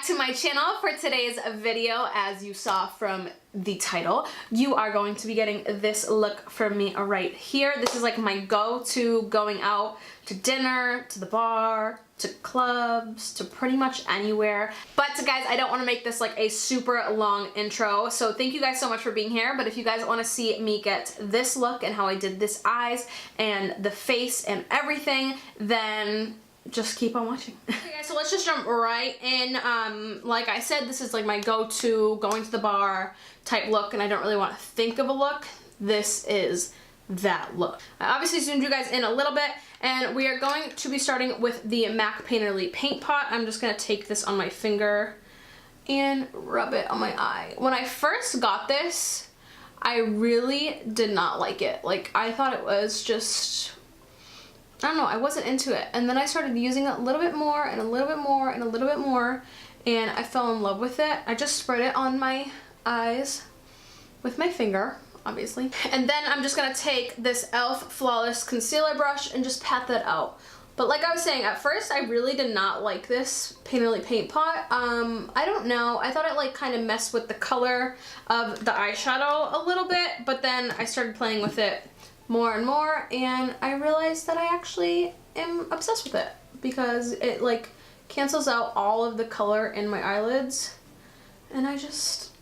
to my channel. For today's video, as you saw from the title, you are going to be getting this look from me right here. This is like my go-to going out to dinner, to the bar, to clubs, to pretty much anywhere. But guys, I don't want to make this like a super long intro, so thank you guys so much for being here. But if you guys want to see me get this look and how I did this eyes and the face and everything, then just keep on watching. Okay guys, so let's just jump right in. Like I said, this is like my go-to going to the bar type look, and I don't really want to think of a look. This is that look. I obviously zoomed you guys in a little bit, and we are going to be starting with the MAC Painterly Paint Pot. I'm just gonna take this on my finger and rub it on my eye. When I first got this, I really did not like it. Like, I thought it was just, I don't know, I wasn't into it. And then I started using it a little bit more and a little bit more and a little bit more, and I fell in love with it. I just spread it on my eyes with my finger, obviously. And then I'm just gonna take this e.l.f. Flawless Concealer brush and just pat that out. But like I was saying, at first I really did not like this Painterly Paint Pot. I don't know, I thought it like kind of messed with the color of the eyeshadow a little bit, but then I started playing with it more and more, and I realized that I actually am obsessed with it because it like cancels out all of the color in my eyelids, and I just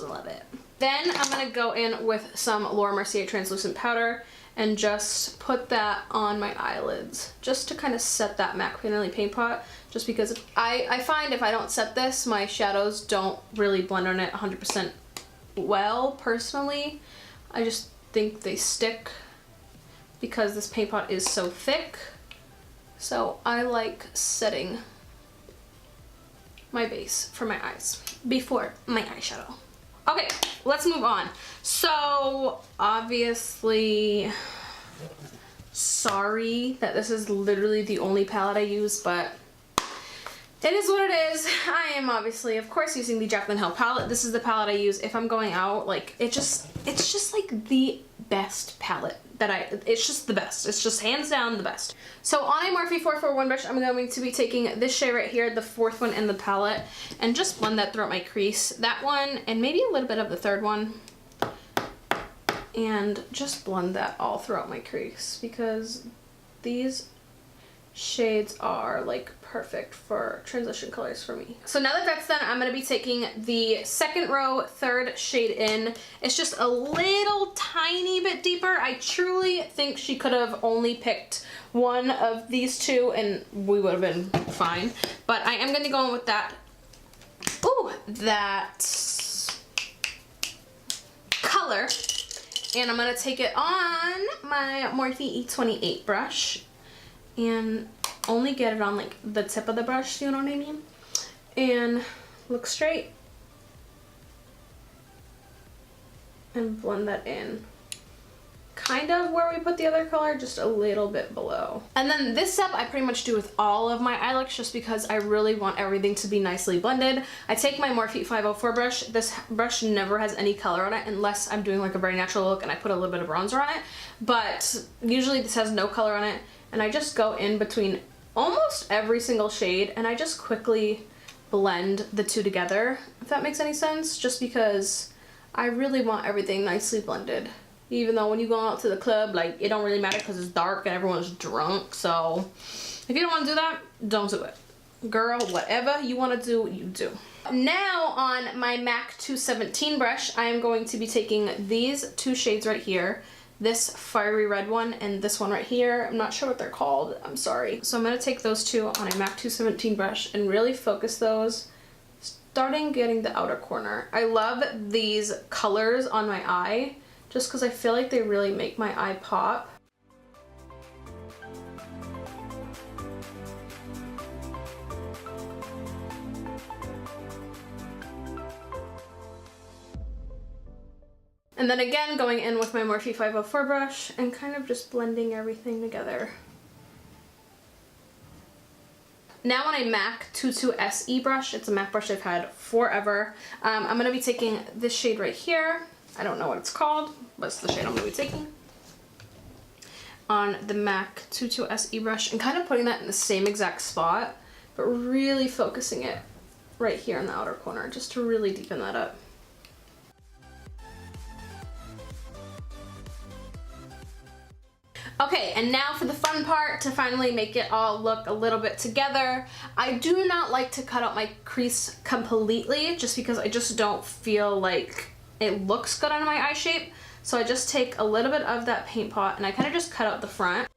love it. Then I'm gonna go in with some Laura Mercier translucent powder and just put that on my eyelids just to kind of set that MAC Painterly Paint Pot, just because I find if I don't set this, my shadows don't really blend on it 100% well, personally. I just think they stick because this paint pot is so thick. So I like setting my base for my eyes before my eyeshadow. Okay, let's move on. So obviously, sorry that this is literally the only palette I use, but it is what it is. I am obviously, of course, using the Jaclyn Hill palette. This is the palette I use if I'm going out. Like, it's just like the best palette that it's just the best. It's just hands down the best. So on a Morphe 441 brush, I'm going to be taking this shade right here, the fourth one in the palette, and just blend that throughout my crease. That one, and maybe a little bit of the third one. And just blend that all throughout my crease, because these shades are like perfect for transition colors for me. So now that that's done, I'm going to be taking the second row, third shade in. It's just a little tiny bit deeper. I truly think she could have only picked one of these two and we would have been fine. But I am going to go in with that, that color, and I'm going to take it on my Morphe E28 brush and only get it on like the tip of the brush, you know what I mean? And look straight and blend that in. Kind of where we put the other color, just a little bit below. And then this step I pretty much do with all of my eye looks just because I really want everything to be nicely blended. I take my Morphe 504 brush. This brush never has any color on it unless I'm doing like a very natural look and I put a little bit of bronzer on it. But usually this has no color on it. And I just go in between almost every single shade and I just quickly blend the two together, if that makes any sense, just because I really want everything nicely blended. Even though when you go out to the club, like, it don't really matter because it's dark and everyone's drunk. So if you don't want to do that, don't do it. Girl, whatever you want to do, you do. Now on my MAC 217 brush, I am going to be taking these two shades right here. This fiery red one and this one right here. I'm not sure what they're called, I'm sorry. So I'm going to take those two on a MAC 217 brush and really focus those, starting getting the outer corner. I love these colors on my eye just because I feel like they really make my eye pop. And then again, going in with my Morphe 504 brush and kind of just blending everything together. Now on a MAC 22 SE brush, it's a MAC brush I've had forever. I'm going to be taking this shade right here. I don't know what it's called, but it's the shade I'm going to be taking. On the MAC 22 SE brush and kind of putting that in the same exact spot but really focusing it right here in the outer corner just to really deepen that up. Okay, and now for the fun part, to finally make it all look a little bit together. I do not like to cut out my crease completely just because I just don't feel like it looks good on my eye shape. So I just take a little bit of that paint pot and I kind of just cut out the front.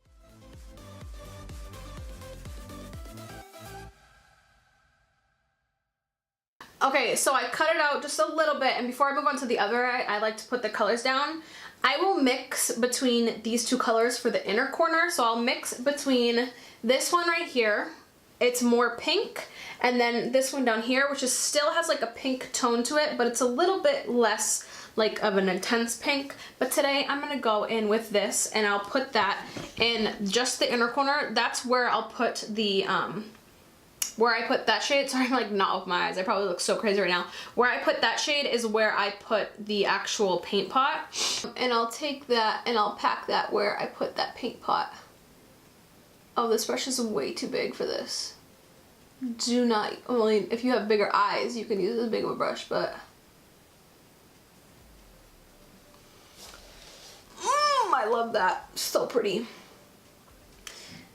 Okay, so I cut it out just a little bit, and before I move on to the other eye, I like to put the colors down. I will mix between these two colors for the inner corner, so I'll mix between this one right here, it's more pink, and then this one down here, which is still has like a pink tone to it, but it's a little bit less like of an intense pink. But today I'm gonna go in with this, and I'll put that in just the inner corner. That's where I'll put the where I put that shade, sorry I'm like not with my eyes, I probably look so crazy right now. Where I put that shade is where I put the actual paint pot. And I'll take that and I'll pack that where I put that paint pot. Oh, this brush is way too big for this. Do not, only if you have bigger eyes, you can use as big of a brush, but. I love that, so pretty.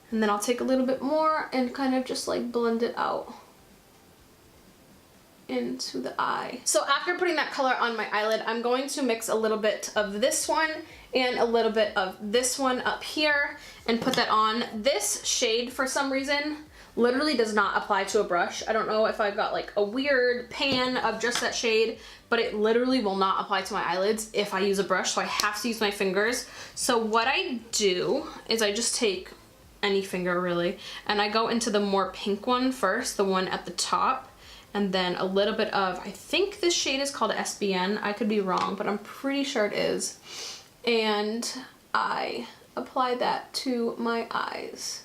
And then I'll take a little bit more and kind of just like blend it out into the eye. So after putting that color on my eyelid, I'm going to mix a little bit of this one and a little bit of this one up here and put that on. This shade, for some reason, literally does not apply to a brush. I don't know if I've got like a weird pan of just that shade, but it literally will not apply to my eyelids if I use a brush, so I have to use my fingers. So what I do is I just take any finger really, and I go into the more pink one first, the one at the top, and then a little bit of, I think this shade is called SBN, I could be wrong, but I'm pretty sure it is, and I apply that to my eyes.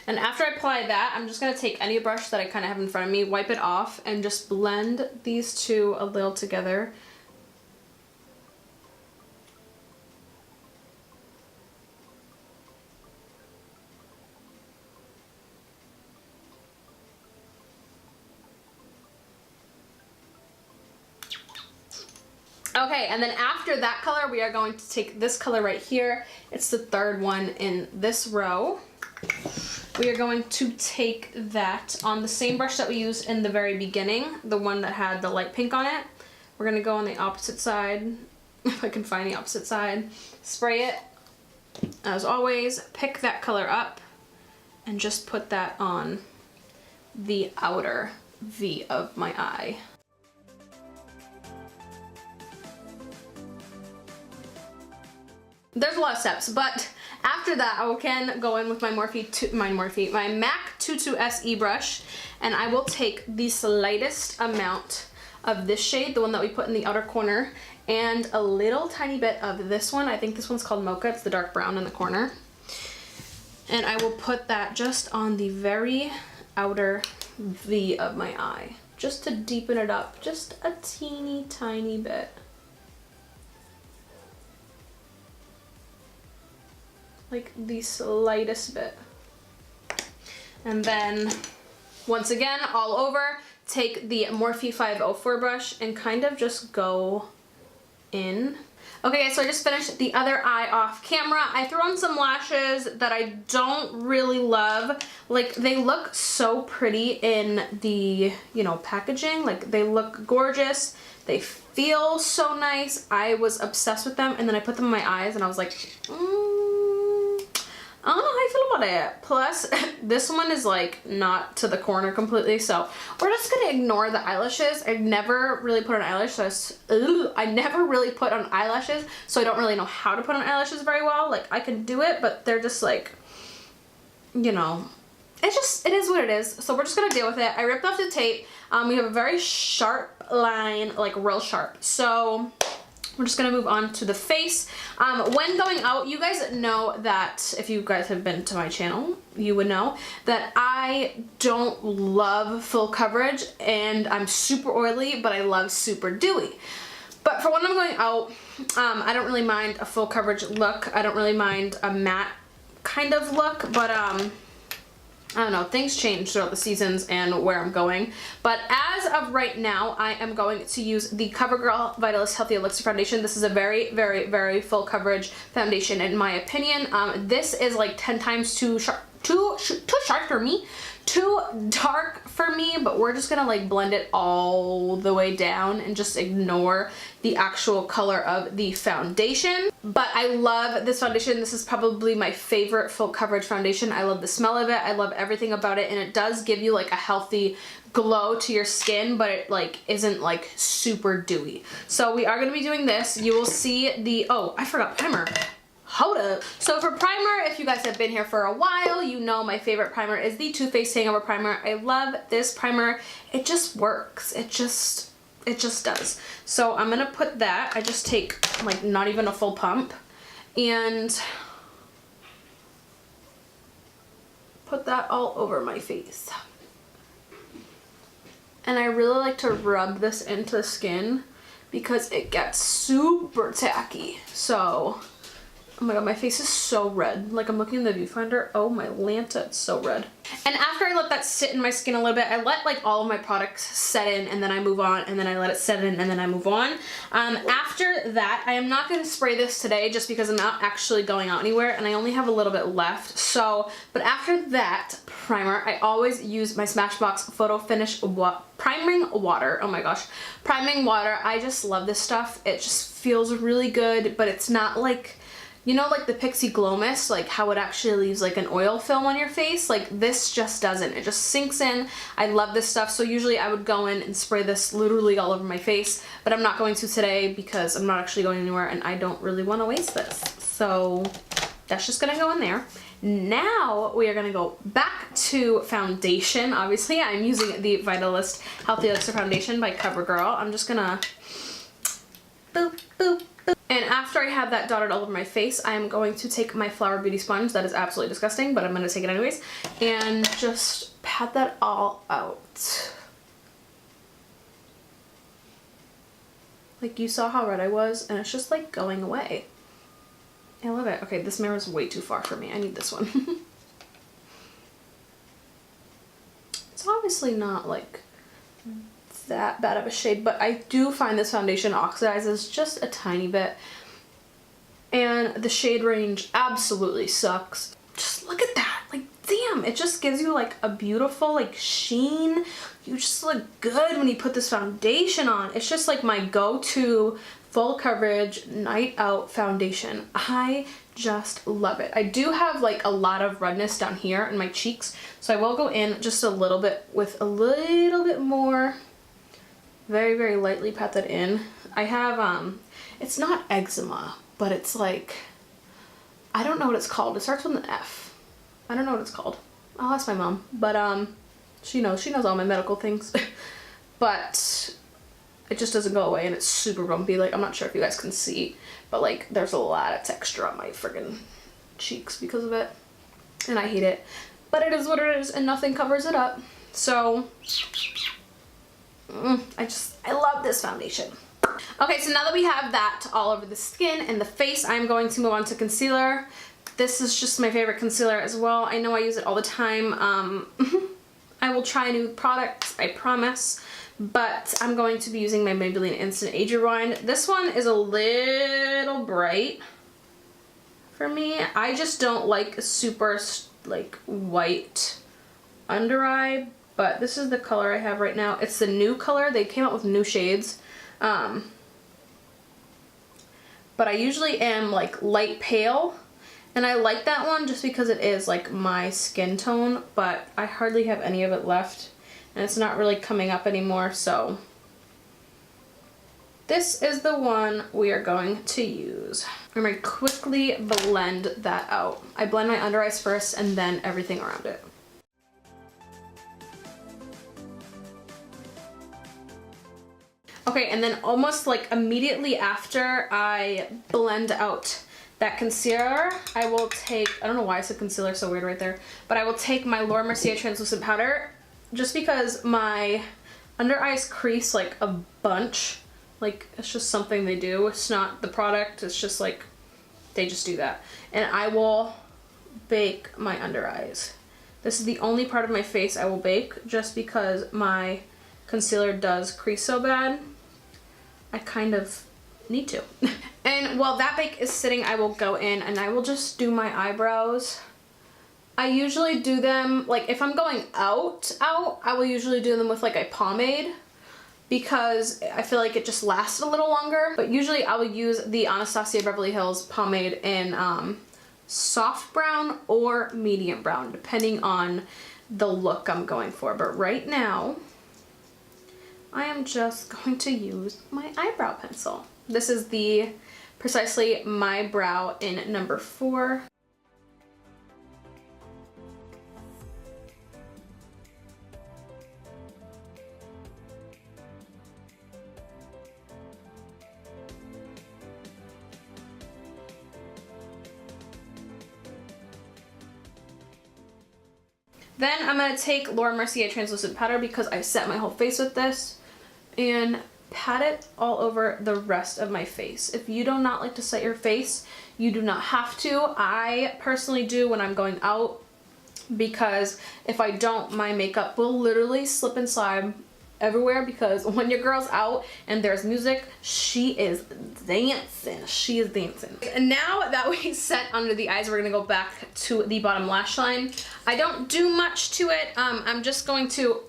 And after I apply that, I'm just gonna take any brush that I kind of have in front of me, wipe it off, and just blend these two a little together. Okay, and then after that color, we are going to take this color right here. It's the third one in this row. We are going to take that on the same brush that we used in the very beginning, the one that had the light pink on it. We're gonna go on the opposite side, if I can find the opposite side. Spray it, as always, pick that color up, and just put that on the outer V of my eye. There's a lot of steps, but after that I can go in with my my MAC 22 SE brush, and I will take the slightest amount of this shade, the one that we put in the outer corner, and a little tiny bit of this one. I think this one's called Mocha, it's the dark brown in the corner. And I will put that just on the very outer V of my eye, just to deepen it up, just a teeny tiny bit. Like the slightest bit. And then once again, all over, take the Morphe 504 brush and kind of just go in. Okay guys, so I just finished the other eye off camera. I threw on some lashes that I don't really love. Like, they look so pretty in the, you know, packaging. Like, they look gorgeous. They feel so nice. I was obsessed with them, and then I put them in my eyes and I was like, I don't know how I feel about it. Plus, this one is like not to the corner completely, so we're just gonna ignore the eyelashes. I never really put on eyelashes, I never really put on eyelashes, so I don't really know how to put on eyelashes very well. Like, I can do it, but they're just like, you know, it is what it is. So we're just gonna deal with it. I ripped off the tape. We have a very sharp line, like real sharp. So we're just gonna move on to the face. When going out, you guys know that, if you guys have been to my channel, you would know that I don't love full coverage, and I'm super oily, but I love super dewy. But for when I'm going out, I don't really mind a full coverage look. I don't really mind a matte kind of look, but I don't know, things change throughout the seasons and where I'm going. But as of right now, I am going to use the Covergirl Vitalist Healthy Elixir Foundation. This is a very, very, very full coverage foundation in my opinion. This is like 10 times too sharp for me, too dark for me, but we're just gonna like blend it all the way down and just ignore the actual color of the foundation. But I love this foundation. This is probably my favorite full coverage foundation. I love the smell of it. I love everything about it, and it does give you like a healthy glow to your skin, but it like isn't like super dewy. So we are gonna be doing this. You will see the, oh, I forgot primer. Hold up. So for primer, if you guys have been here for a while, you know my favorite primer is the Too Faced Hangover Primer. I love this primer. It just works. It just does. So I'm gonna put that. I just take like not even a full pump and put that all over my face. And I really like to rub this into the skin because it gets super tacky. So, oh my god, my face is so red. Like I'm looking in the viewfinder. Oh my Lanta, it's so red. And after I let that sit in my skin a little bit, I let like all of my products set in and then I move on, and then I let it set in and then I move on. After that, I am not going to spray this today just because I'm not actually going out anywhere and I only have a little bit left. So, but after that primer, I always use my Smashbox Photo Finish Priming Water. Oh my gosh. Priming water. I just love this stuff. It just feels really good, but it's not like, you know, like the Pixie Glow Mist, like how it actually leaves like an oil film on your face. Like this just doesn't. It just sinks in. I love this stuff. So usually I would go in and spray this literally all over my face, but I'm not going to today because I'm not actually going anywhere and I don't really want to waste this. So that's just gonna go in there. Now we are gonna go back to foundation. Obviously I'm using the Vitalist Healthy Elixir Foundation by Covergirl. I'm just gonna boop, boop. And after I have that dotted all over my face, I am going to take my Flower Beauty sponge. That is absolutely disgusting, but I'm going to take it anyways. And just pat that all out. Like you saw how red I was, and it's just like going away. I love it. Okay, this mirror is way too far for me. I need this one. It's obviously not like that bad of a shade, but I do find this foundation oxidizes just a tiny bit, and the shade range absolutely sucks. Just look at that, like damn, it just gives you like a beautiful like sheen. You just look good when you put this foundation on. It's just like my go-to full coverage night out foundation. I just love it. I do have like a lot of redness down here in my cheeks, so I will go in just a little bit with a little bit more. Very, very lightly pat that in. I have, it's not eczema, but it's like, I don't know what it's called. It starts with an F. I don't know what it's called. I'll ask my mom, but she knows all my medical things. But it just doesn't go away and it's super bumpy. Like, I'm not sure if you guys can see, but like there's a lot of texture on my friggin' cheeks because of it. And I hate it. But it is what it is and nothing covers it up. So I love this foundation. Okay, so now that we have that all over the skin and the face, I'm going to move on to concealer. This is just my favorite concealer as well. I know I use it all the time. I will try new products, I promise. But I'm going to be using my Maybelline Instant Age Rewind. This one is a little bright for me. I just don't like a super like white under eye. But this is the color I have right now. It's the new color. They came out with new shades. But I usually am like light pale. And I like that one just because it is like my skin tone. But I hardly have any of it left. And it's not really coming up anymore. So this is the one we are going to use. I'm going to quickly blend that out. I blend my under eyes first and then everything around it. Okay, and then almost like immediately after I blend out that concealer, I will take, I don't know why I said concealer so weird right there, but I will take my Mercier translucent powder just because my under eyes crease like a bunch. Like it's just something they do. It's not the product, it's just like they just do that. And I will bake my under eyes. This is the only part of my face I will bake just because my concealer does crease so bad. I kind of need to. And while that bake is sitting, I will go in and I will just do my eyebrows. I usually do them, like if I'm going out, I will usually do them with like a pomade because I feel like it just lasts a little longer. But usually I will use the Anastasia Beverly Hills pomade in soft brown or medium brown, depending on the look I'm going for. But right now, I am just going to use my eyebrow pencil. This is the Precisely My Brow in number 4. Then I'm going to take Laura Mercier translucent powder because I set my whole face with this and pat it all over the rest of my face. If you do not like to set your face, you do not have to. I personally do when I'm going out because if I don't, my makeup will literally slip and slide everywhere because when your girl's out and there's music, she is dancing. She is dancing. And now that we set under the eyes, we're gonna go back to the bottom lash line. I don't do much to it. I'm just going to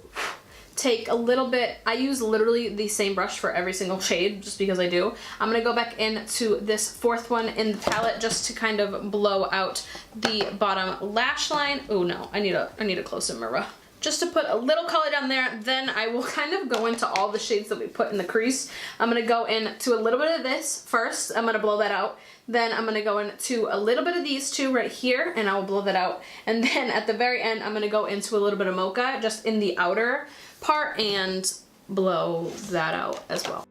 take a little bit. I use literally the same brush for every single shade just because I do. I'm gonna go back into this 4th one in the palette just to kind of blow out the bottom lash line. Oh no, I need a closer mirror. Just to put a little color down there, then I will kind of go into all the shades that we put in the crease. I'm gonna go into a little bit of this first. I'm gonna blow that out. Then I'm gonna go into a little bit of these two right here and I will blow that out. And then at the very end, I'm gonna go into a little bit of mocha just in the outer part and blow that out as well.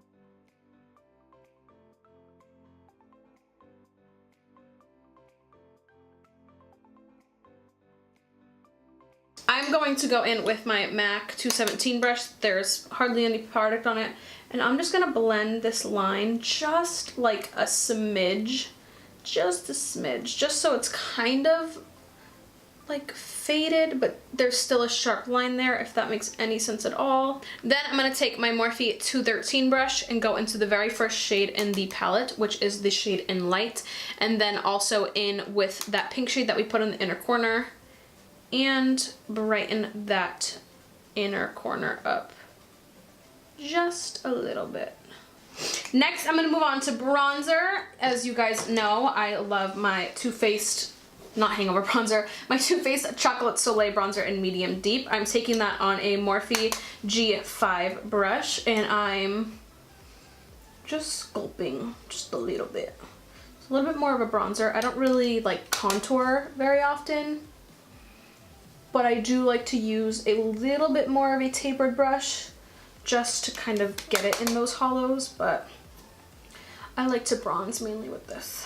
I'm going to go in with my MAC 217 brush. There's hardly any product on it. And I'm just gonna blend this line just like a smidge. Just a smidge. Just so it's kind of like faded, but there's still a sharp line there, if that makes any sense at all. Then I'm gonna take my Morphe 213 brush and go into the very first shade in the palette, which is the shade in Light. And then also in with that pink shade that we put in the inner corner. And brighten that inner corner up just a little bit. Next, I'm gonna move on to bronzer. As you guys know, I love my Too Faced, not hangover bronzer, my Too Faced Chocolate Soleil bronzer in medium deep. I'm taking that on a Morphe G5 brush and I'm just sculpting just a little bit. It's a little bit more of a bronzer. I don't really like contour very often, but I do like to use a little bit more of a tapered brush just to kind of get it in those hollows, but I like to bronze mainly with this.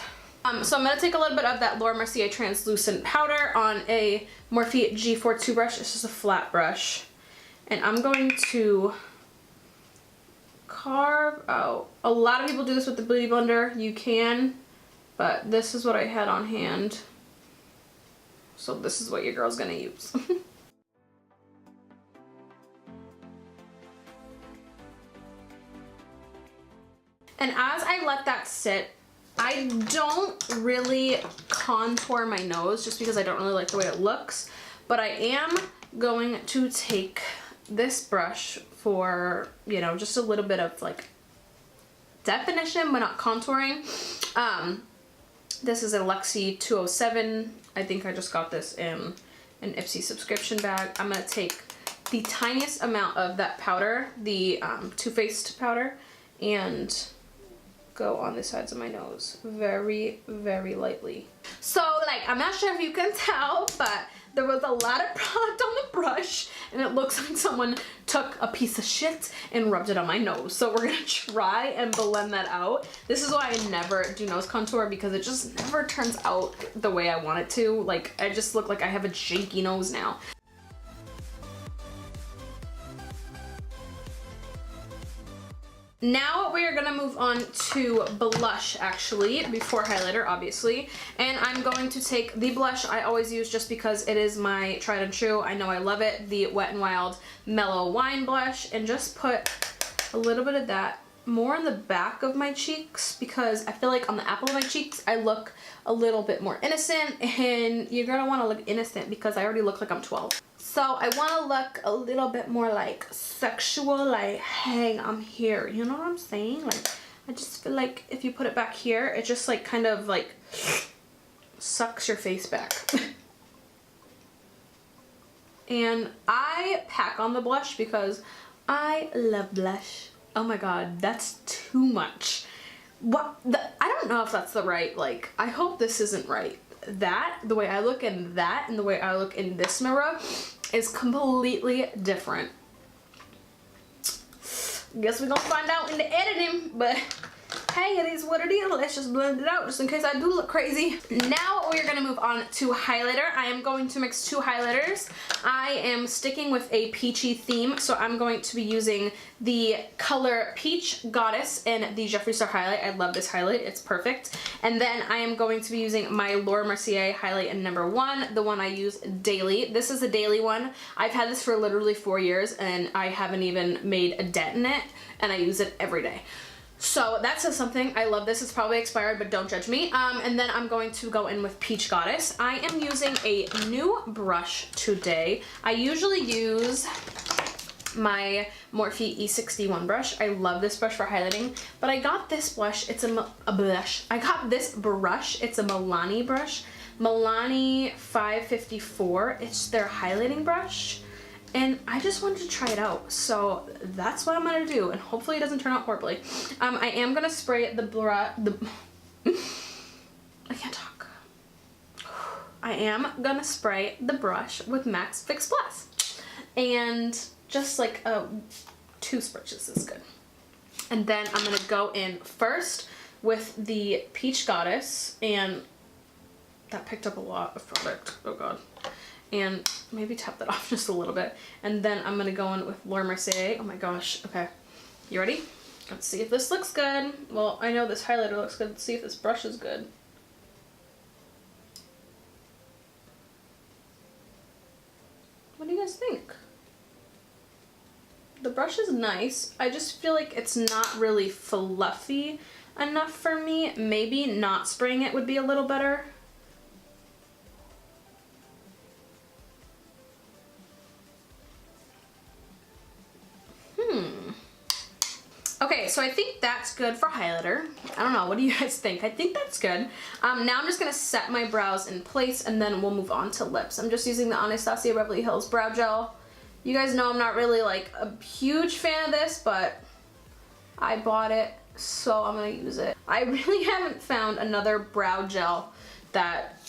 So I'm going to take a little bit of that Laura Mercier translucent powder on a Morphe G42 brush. It's just a flat brush. And I'm going to carve out. A lot of people do this with the Beauty Blender. You can, but this is what I had on hand. So this is what your girl's gonna use. And as I let that sit, I don't really contour my nose just because I don't really like the way it looks, but I am going to take this brush for, you know, just a little bit of like definition but not contouring. This is a Lexi 207. I think I just got this in an Ipsy subscription bag. I'm gonna take the tiniest amount of that powder, the Too Faced powder, and go on the sides of my nose very, very lightly. So like, I'm not sure if you can tell, but there was a lot of product on the brush and it looks like someone took a piece of shit and rubbed it on my nose. So we're gonna try and blend that out. This is why I never do nose contour because it just never turns out the way I want it to. Like, I just look like I have a janky nose now. Now we are gonna move on to blush, actually, before highlighter, obviously. And I'm going to take the blush I always use just because it is my tried and true. I know I love it, the Wet n Wild Mellow Wine Blush, and just put a little bit of that more on the back of my cheeks because I feel like on the apple of my cheeks I look a little bit more innocent, and you're gonna want to look innocent because I already look like I'm 12. So I want to look a little bit more like sexual, like, hey, I'm here. You know what I'm saying? Like, I just feel like if you put it back here, it just like kind of like sucks your face back. And I pack on the blush because I love blush. Oh my god, that's too much. I don't know if that's the right, like, I hope this isn't right. That, the way I look in that, and the way I look in this mirror is completely different. Guess we're gonna find out in the editing, but hey, it is what it is. Let's just blend it out just in case I do look crazy. Now we're gonna move on to highlighter. I am going to mix 2 highlighters. I am sticking with a peachy theme, so I'm going to be using the color Peach Goddess in the Jeffree Star highlight. I love this highlight, it's perfect. And then I am going to be using my Laura Mercier highlight in number 1, the one I use daily. This is a daily one. I've had this for literally 4 years and I haven't even made a dent in it, and I use it every day. So that says something. I love this. It's probably expired, but don't judge me. And then I'm going to go in with Peach Goddess. I am using a new brush today. I usually use my Morphe E61 brush. I love this brush for highlighting, but I got this blush. It's a blush. I got this brush. It's a Milani brush. Milani 554. It's their highlighting brush. And I just wanted to try it out, so that's what I'm gonna do, and hopefully it doesn't turn out horribly. I am gonna spray I can't talk. I am gonna spray the brush with MAC Fix Plus, and just like 2 spritches is good. And then I'm gonna go in first with the Peach Goddess, and that picked up a lot of product. Oh god. And maybe tap that off just a little bit. And then I'm gonna go in with Laura Mercier. Oh my gosh, okay. You ready? Let's see if this looks good. Well, I know this highlighter looks good. Let's see if this brush is good. What do you guys think? The brush is nice. I just feel like it's not really fluffy enough for me. Maybe not spraying it would be a little better. Okay, so I think that's good for highlighter. I don't know, what do you guys think? I think that's good. Now I'm just gonna set my brows in place and then we'll move on to lips. I'm just using the Anastasia Beverly Hills Brow Gel. You guys know I'm not really like a huge fan of this, but I bought it, so I'm gonna use it. I really haven't found another brow gel that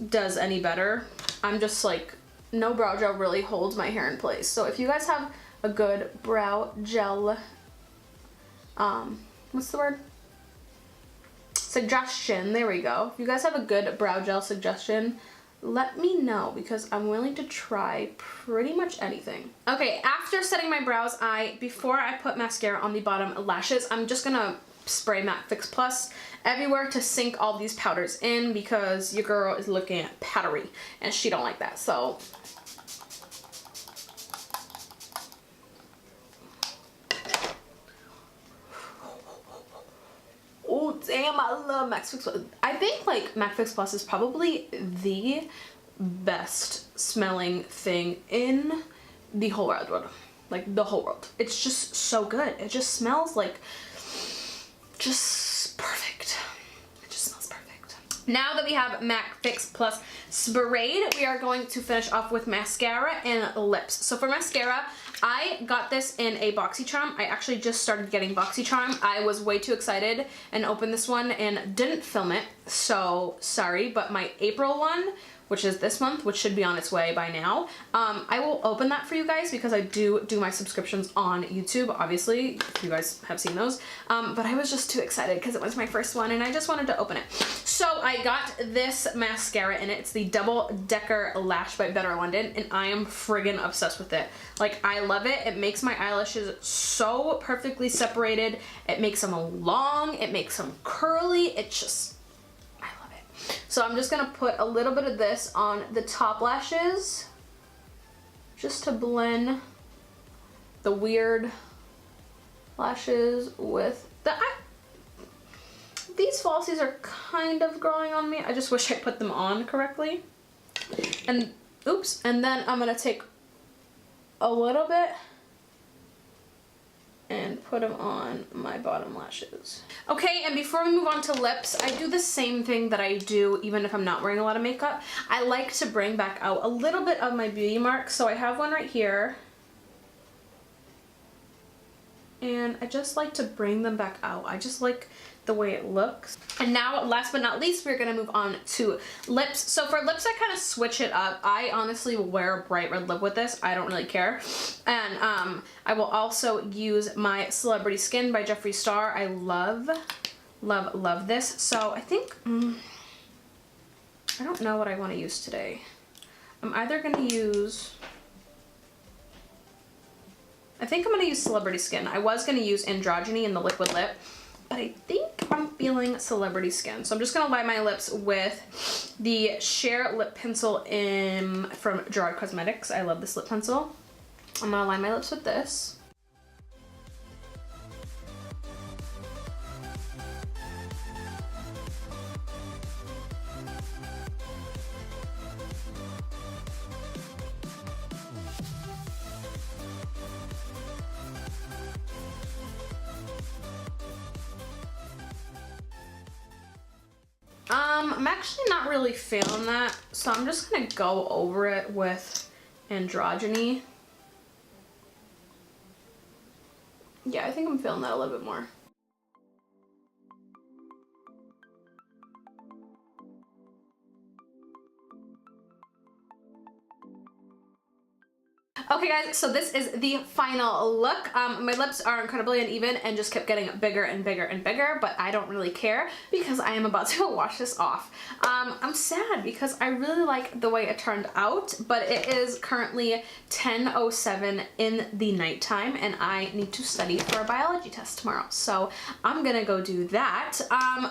does any better. I'm just like, no brow gel really holds my hair in place. So if you guys have a good brow gel, what's the word? Suggestion, there we go. If you guys have a good brow gel suggestion, let me know because I'm willing to try pretty much anything. Okay, after setting my brows, before I put mascara on the bottom lashes, I'm just gonna spray MAC Fix Plus everywhere to sink all these powders in because your girl is looking at powdery and she don't like that, so. Oh damn, I love MAC Fix Plus. I think like MAC Fix Plus is probably the best smelling thing in the whole world. Like the whole world. It's just so good. It just smells like just perfect. It just smells perfect. Now that we have MAC Fix Plus sprayed, we are going to finish off with mascara and lips. So for mascara, I got this in a BoxyCharm. I actually just started getting BoxyCharm. I was way too excited and opened this one and didn't film it, so sorry, but my April one, which is this month, which should be on its way by now, I will open that for you guys because I do my subscriptions on YouTube, obviously, if you guys have seen those, but I was just too excited because it was my first one and I just wanted to open it. So I got this mascara in it. It's the Double Decker Lash by Better London, and I am friggin' obsessed with it. Like, I love it. It makes my eyelashes so perfectly separated. It makes them long. It makes them curly. It's just, I love it. So I'm just gonna put a little bit of this on the top lashes just to blend the weird lashes with the eye. These falsies are kind of growing on me. I just wish I put them on correctly. And, oops, and then I'm gonna take a little bit and put them on my bottom lashes. Okay, and before we move on to lips, I do the same thing that I do even if I'm not wearing a lot of makeup. I like to bring back out a little bit of my beauty mark. So I have one right here. And I just like to bring them back out. I just like the way it looks. And now, last but not least, we're gonna move on to lips. So for lips, I kind of switch it up. I honestly will wear a bright red lip with this. I don't really care. And I will also use my Celebrity Skin by Jeffree Star. I love, love, love this. So I think, I don't know what I want to use today. I'm either gonna use, I think I'm gonna use Celebrity Skin. I was gonna use Androgany in the liquid lip, but I think I'm feeling Celebrity Skin. So I'm just gonna line my lips with the Cher lip pencil from Gerard Cosmetics. I love this lip pencil. I'm gonna line my lips with this. I'm actually not really feeling that, so I'm just gonna go over it with Androgany. Yeah, I think I'm feeling that a little bit more. Okay guys, so this is the final look. My lips are incredibly uneven and just kept getting bigger and bigger and bigger, but I don't really care because I am about to wash this off. I'm sad because I really like the way it turned out, but it is currently 10:07 in the nighttime and I need to study for a biology test tomorrow. So I'm gonna go do that.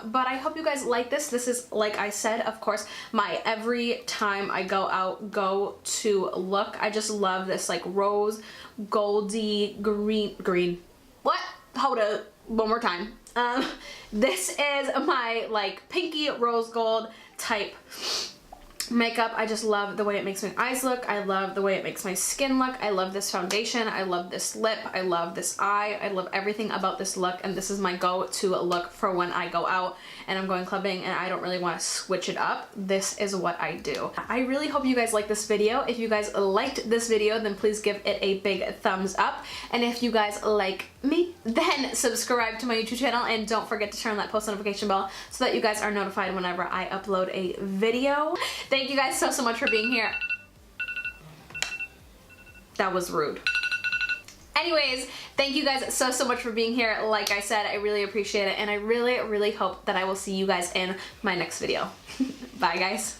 But I hope you guys like this. This is, like I said, of course, my every time I go out, go to look. I just love this like rose, goldy, green. What? Hold up, one more time. This is my like pinky rose gold type makeup. I just love the way it makes my eyes look. I love the way it makes my skin look. I love this foundation. I love this lip. I love this eye. I love everything about this look, and this is my go-to look for when I go out and I'm going clubbing and I don't really want to switch it up. This is what I do. I really hope you guys like this video. If you guys liked this video, then please give it a big thumbs up. And if you guys like me, then subscribe to my YouTube channel and don't forget to turn on that post notification bell so that you guys are notified whenever I upload a video. Thank you guys so much for being here. That was rude. Anyways, thank you guys so much for being here. Like I said, I really appreciate it, and I really hope that I will see you guys in my next video. Bye guys.